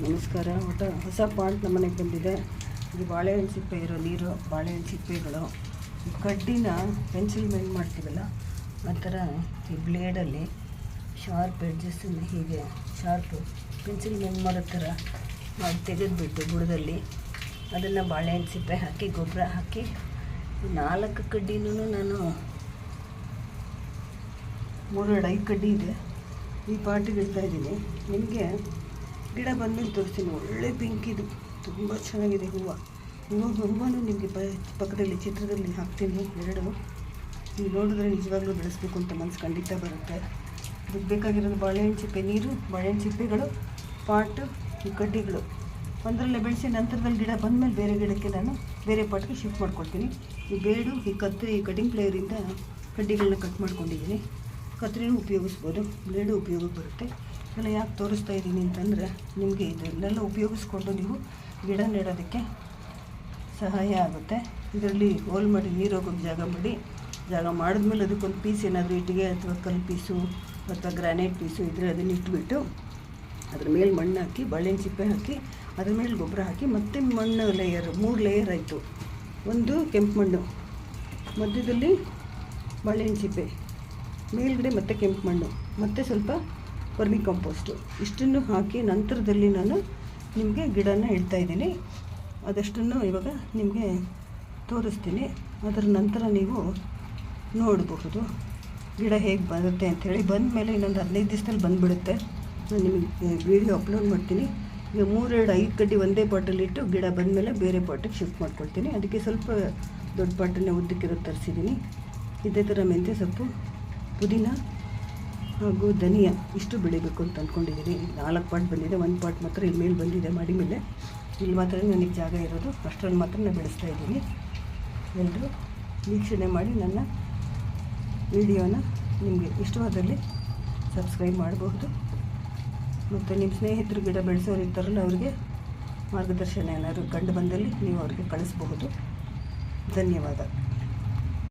ನಮಸ್ಕಾರ. ಹೊಸ ಪಾಟ್ ನಮ್ಮ ಮನೆಗೆ ಬಂದಿದೆ. ಇದು ಬಾಳೆಹಣ್ಣು ಸಿಪ್ಪೆ ಇರೋ ನೀರು, ಬಾಳೆಹಣ್ಣು ಸಿಪ್ಪೆಗಳು, ಈ ಕಡ್ಡಿನ ಪೆನ್ಸಿಲ್ ಮೇಲೆ ಮಾಡ್ತೀವಲ್ಲ ಆ ಥರ ಈ ಬ್ಲೇಡಲ್ಲಿ ಶಾರ್ಪ್ ಎಡ್ಜಸ್ಸನ್ನು ಹೀಗೆ ಶಾರ್ಪು ಪೆನ್ಸಿಲ್ ಮೇಲೆ ಮಾಡೋ ಥರ ಮಾಡಿ ತೆಗೆದುಬಿಟ್ಟು ಬುಡದಲ್ಲಿ ಅದನ್ನು ಬಾಳೆಹಣ್ಣು ಸಿಪ್ಪೆ ಹಾಕಿ ಗೊಬ್ಬರ ಹಾಕಿ 4 ಕಡ್ಡಿನೂ ನಾನು 3-5 ಕಡ್ಡಿ ಇದೆ ಈ ಪಾಟಿಗೆ ಇಡ್ತಾಯಿದ್ದೀನಿ. ನಿಮಗೆ ಗಿಡ ಬಂದಮೇಲೆ ತೋರಿಸ್ತೀನಿ. ಒಳ್ಳೆ ಪಿಂಕ್ ಇದು, ತುಂಬ ಚೆನ್ನಾಗಿದೆ ಹೂವು ನಿಮಗೆ ಪಕ್ಕದಲ್ಲಿ ಚಿತ್ರದಲ್ಲಿ ಹಾಕ್ತೀನಿ. 2 ನೀವು ನೋಡಿದ್ರೆ ನಿಜವಾಗ್ಲೂ ಬೆಳೆಸಬೇಕು ಅಂತ ಮನಸ್ಸು ಖಂಡಿತ ಬರುತ್ತೆ. ಇದಕ್ಕೆ ಬೇಕಾಗಿರೋದು ಬಾಳೆಹಣ್ಣು ಸಿಪ್ಪೆ ನೀರು, ಬಾಳೆಹಣ್ಣು ಸಿಪ್ಪೆಗಳು, ಪಾಟು, ಈ ಕಡ್ಡಿಗಳು ಒಂದರಲ್ಲೇ ಬೆಳೆಸಿ ನಂತರದಲ್ಲಿ ಗಿಡ ಬಂದಮೇಲೆ ಬೇರೆ ಗಿಡಕ್ಕೆ ನಾನು ಬೇರೆ ಪಾಟ್ಗೆ ಶಿಫ್ಟ್ ಮಾಡ್ಕೊಳ್ತೀನಿ. ಈ ಬೇಡು, ಈ ಕತ್ತರಿ, ಈ ಕಟಿಂಗ್ ಪ್ಲೇಯರಿಂದ ಕಡ್ಡಿಗಳನ್ನ ಕಟ್ ಮಾಡ್ಕೊಂಡಿದ್ದೀನಿ. ಕತ್ತರಿನೂ ಉಪಯೋಗಿಸ್ಬೋದು, ಬ್ಲೇಡು ಉಪಯೋಗಕ್ಕೆ ಬರುತ್ತೆ. ಇದೆಲ್ಲ ಯಾಕೆ ತೋರಿಸ್ತಾ ಇದ್ದೀನಿ ಅಂತಂದರೆ ನಿಮಗೆ ಇದನ್ನೆಲ್ಲ ಉಪಯೋಗಿಸ್ಕೊಂಡು ನೀವು ಗಿಡ ನೆಡೋದಕ್ಕೆ ಸಹಾಯ ಆಗುತ್ತೆ. ಇದರಲ್ಲಿ ಹೋಲ್ ಮಾಡಿ ನೀರು ಹೋಗೋಕ್ಕೆ ಜಾಗ ಮಾಡಿದ್ಮೇಲೆ ಅದಕ್ಕೊಂದು ಪೀಸ್ ಏನಾದರೂ ಇಟ್ಟಿಗೆ ಅಥವಾ ಕಲ್ಲು ಪೀಸು ಅಥವಾ ಗ್ರಾನೈಟ್ ಪೀಸು ಇದ್ದರೆ ಅದನ್ನು ಇಟ್ಬಿಟ್ಟು ಅದ್ರ ಮೇಲೆ ಮಣ್ಣು ಹಾಕಿ ಬಾಳೆಹಣ್ಣು ಸಿಪ್ಪೆ ಹಾಕಿ ಅದ್ರ ಮೇಲೆ ಗೊಬ್ಬರ ಹಾಕಿ ಮತ್ತೆ ಮಣ್ಣು ಲೇಯರ್ 3 ಲೇಯರ್ ಆಯಿತು. ಒಂದು ಕೆಂಪು ಮಣ್ಣು, ಮಧ್ಯದಲ್ಲಿ ಬಾಳೆಹಣ್ಣು ಸಿಪ್ಪೆ, ಮೇಲ್ಗಡೆ ಮತ್ತೆ ಕೆಂಪು ಮಣ್ಣು, ಮತ್ತು ಸ್ವಲ್ಪ ವರ್ಮಿ ಕಾಂಪೋಸ್ಟು, ಇಷ್ಟನ್ನು ಹಾಕಿ ನಂತರದಲ್ಲಿ ನಾನು ನಿಮಗೆ ಗಿಡನ ಇಡ್ತಾಯಿದ್ದೀನಿ. ಅದಷ್ಟನ್ನು ಇವಾಗ ನಿಮಗೆ ತೋರಿಸ್ತೀನಿ. ಅದರ ನಂತರ ನೀವು ನೋಡಬಹುದು ಗಿಡ ಹೇಗೆ ಬರುತ್ತೆ ಅಂಥೇಳಿ. ಬಂದ ಮೇಲೆ ಇನ್ನೊಂದು 15 ದಿವಸದಲ್ಲಿ ಬಂದುಬಿಡುತ್ತೆ. ನಾನು ನಿಮಗೆ ವೀಡಿಯೋ ಅಪ್ಲೋಡ್ ಮಾಡ್ತೀನಿ. ಈಗ 3-5 ಕಡ್ಡಿ ಒಂದೇ ಪಾಟಲ್ಲಿಟ್ಟು ಗಿಡ ಬಂದಮೇಲೆ ಬೇರೆ ಪಾಟಿಗೆ ಶಿಫ್ಟ್ ಮಾಡ್ಕೊಳ್ತೀನಿ. ಅದಕ್ಕೆ ಸ್ವಲ್ಪ ದೊಡ್ಡ ಪಾಟನ್ನು ಉದ್ದಕ್ಕಿರೋದು ತರಿಸಿದ್ದೀನಿ. ಇದೇ ಥರ ಮೆಂತ್ಯ ಸೊಪ್ಪು, ಪುದೀನ ಹಾಗೂ ಧನಿಯಾ ಇಷ್ಟು ಬೆಳಿಬೇಕು ಅಂತ ಅಂದ್ಕೊಂಡಿದ್ದೀನಿ. 4 ಪಾಟ್ ಬಂದಿದೆ, 1 ಪಾಟ್ ಮಾತ್ರ ಇಲ್ಲಿ ಮೇಲೆ ಬಂದಿದೆ ಮಾಡಿ ಮೇಲೆ. ಇಲ್ಲಿ ಮಾತ್ರ ನನಗೆ ಜಾಗ ಇರೋದು, ಅಷ್ಟರಲ್ಲಿ ಮಾತ್ರ ನಾನು ಬೆಳೆಸ್ತಾ ಇದ್ದೀನಿ. ಎಲ್ಲರೂ ವೀಕ್ಷಣೆ ಮಾಡಿ ನನ್ನ ವಿಡಿಯೋನ ನಿಮಗೆ ಇಷ್ಟವಾದಲ್ಲಿ ಸಬ್ಸ್ಕ್ರೈಬ್ ಮಾಡಬಹುದು. ಮತ್ತು ನಿಮ್ಮ ಸ್ನೇಹಿತರು ಗಿಡ ಬೆಳೆಸೋರು ಇರ್ತಾರಲ್ಲ ಅವರಿಗೆ ಮಾರ್ಗದರ್ಶನ ಏನಾದರೂ ಕಂಡು ಬಂದಲ್ಲಿ ನೀವು ಅವರಿಗೆ ಕಳಿಸ್ಬಹುದು. ಧನ್ಯವಾದ.